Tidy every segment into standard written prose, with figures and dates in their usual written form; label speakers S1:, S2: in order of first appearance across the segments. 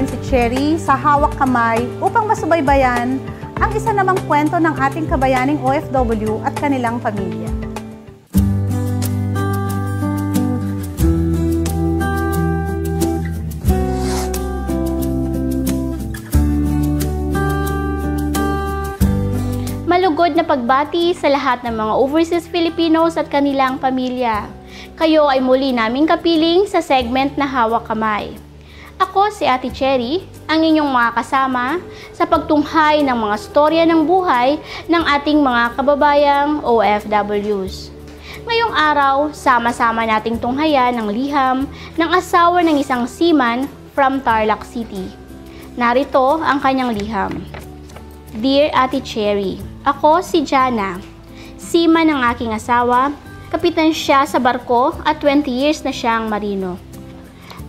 S1: natin si Cherry sa Hawak Kamay upang masubaybayan ang isa namang kwento ng ating kabayaning OFW at kanilang pamilya.
S2: Malugod na pagbati sa lahat ng mga overseas Filipinos at kanilang pamilya. Kayo ay muli naming kapiling sa segment na Hawak Kamay. Ako si Ate Cherry, ang inyong mga kasama sa pagtunghay ng mga storya ng buhay ng ating mga kababayang OFWs. Ngayong araw, sama-sama nating tunghayan ang liham ng asawa ng isang seaman from Tarlac City. Narito ang kanyang liham. Dear Ate Cherry, ako si Jana, seaman ng aking asawa. Kapitan siya sa barko at 20 years na siyang marino.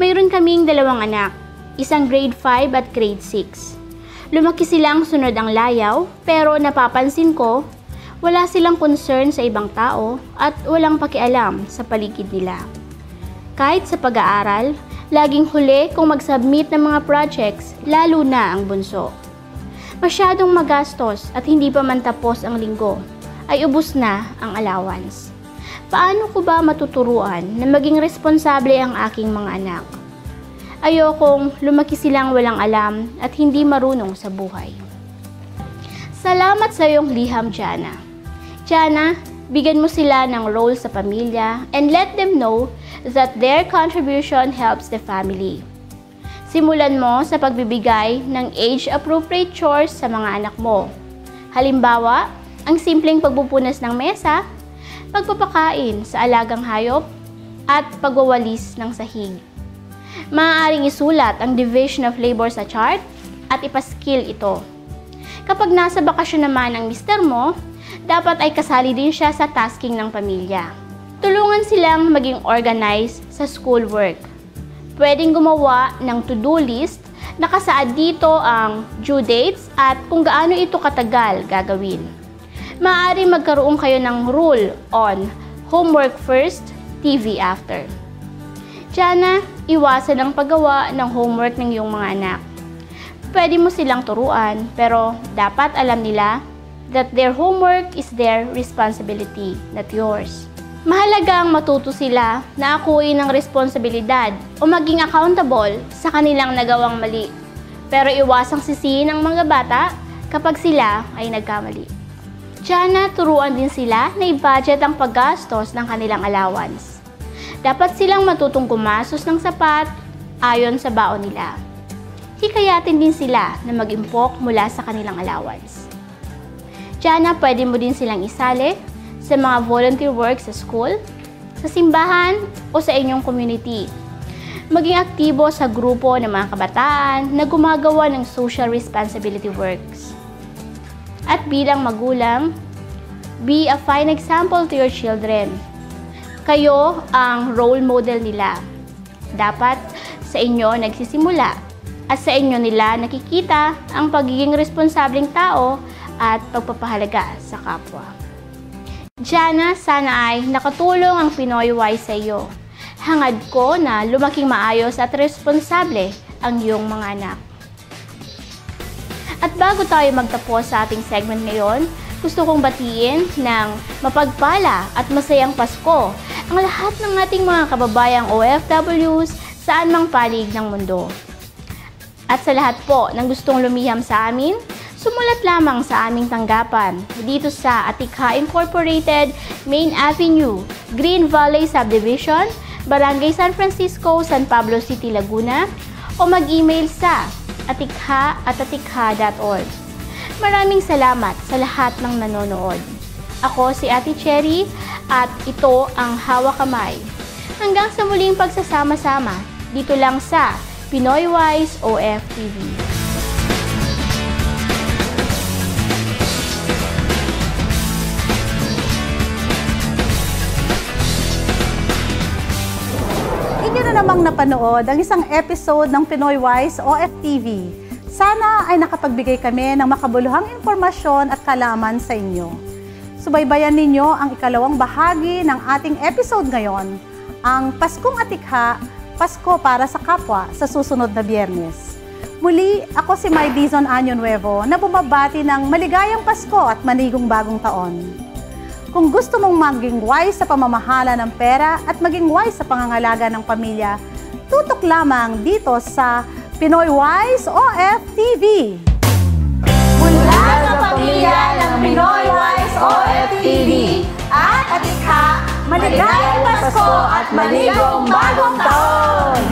S2: Mayroon kaming 2 anak, isang grade 5 at grade 6. Lumaki silang sunod ang layaw, pero napapansin ko, wala silang concern sa ibang tao at walang pakialam sa paligid nila. Kahit sa pag-aaral, laging huli kung mag-submit ng mga projects, lalo na ang bunso. Masyadong magastos at hindi pa man tapos ang linggo, ay ubos na ang allowance. Paano ko ba matuturuan na maging responsable ang aking mga anak? Ayokong lumaki silang walang alam at hindi marunong sa buhay. Salamat sa iyong liham, Jana. Jana, bigyan mo sila ng role sa pamilya and let them know that their contribution helps the family. Simulan mo sa pagbibigay ng age-appropriate chores sa mga anak mo. Halimbawa, ang simpleng pagpupunas ng mesa, pagpapakain sa alagang hayop, at pagwawalis ng sahig. Maaaring isulat ang division of labor sa chart at ipaskill ito. Kapag nasa bakasyon naman ang mister mo, dapat ay kasali din siya sa tasking ng pamilya. Tulungan silang maging organized sa schoolwork. Pwedeng gumawa ng to-do list, nakasaad dito ang due dates at kung gaano ito katagal gagawin. Maaari magkaroon kayo ng rule on homework first, TV after. Jana, iwasan ang paggawa ng homework ng iyong mga anak. Pwede mo silang turuan, pero dapat alam nila that their homework is their responsibility, not yours. Mahalagang matuto sila na akuin ang responsibilidad o maging accountable sa kanilang nagawang mali. Pero iwasang sisihin ang mga bata kapag sila ay nagkamali. Jana, turuan din sila na i-budget ang paggastos ng kanilang allowance. Dapat silang matutong gumastos ng sapat ayon sa baon nila. Hikayatin din sila na mag-impok mula sa kanilang allowance. Jana, pwede mo din silang isali sa mga volunteer work sa school, sa simbahan o sa inyong community. Maging aktibo sa grupo ng mga kabataan na gumagawa ng social responsibility works. At bilang magulang, be a fine example to your children. Kayo ang role model nila. Dapat sa inyo nagsisimula at sa inyo nila nakikita ang pagiging responsableng tao at pagpapahalaga sa kapwa. Jana, sana ay nakatulong ang Pinoy Wise sa iyo. Hangad ko na lumaking maayos at responsable ang iyong mga anak. At bago tayo magtapos sa ating segment ngayon, gusto kong batiin ng mapagpala at masayang Pasko ang lahat ng ating mga kababayang OFWs saan mang panig ng mundo. At sa lahat po ng gustong lumiham sa amin, sumulat lamang sa aming tanggapan dito sa Atikha Incorporated, Main Avenue, Green Valley Subdivision, Barangay San Francisco, San Pablo City, Laguna, o mag-email sa atikha@atikha.org. Maraming salamat sa lahat ng nanonood. Ako si Ate Cherry at ito ang Hawak Kamay. Hanggang sa muling pagsasama-sama dito lang sa Pinoy Wise OFTV.
S1: Namang napanood ang isang episode ng Pinoy Wise OFTV. Sana ay nakapagbigay kami ng makabuluhang impormasyon at kaalaman sa inyo. Subaybayan ninyo ang ikalawang bahagi ng ating episode ngayon, ang Paskong Atikha, Pasko para sa Kapwa sa susunod na Biyernes. Muli, ako si May Dizon Año Nuevo na bumabati ng maligayang Pasko at manigong bagong taon. Kung gusto mong maging wise sa pamamahala ng pera at maging wise sa pangangalaga ng pamilya, tutok lamang dito sa Pinoy Wise OFTV. Mula sa pamilya ng Pinoy Wise OFTV at adikha, maligayang Pasko at manigong bagong taon!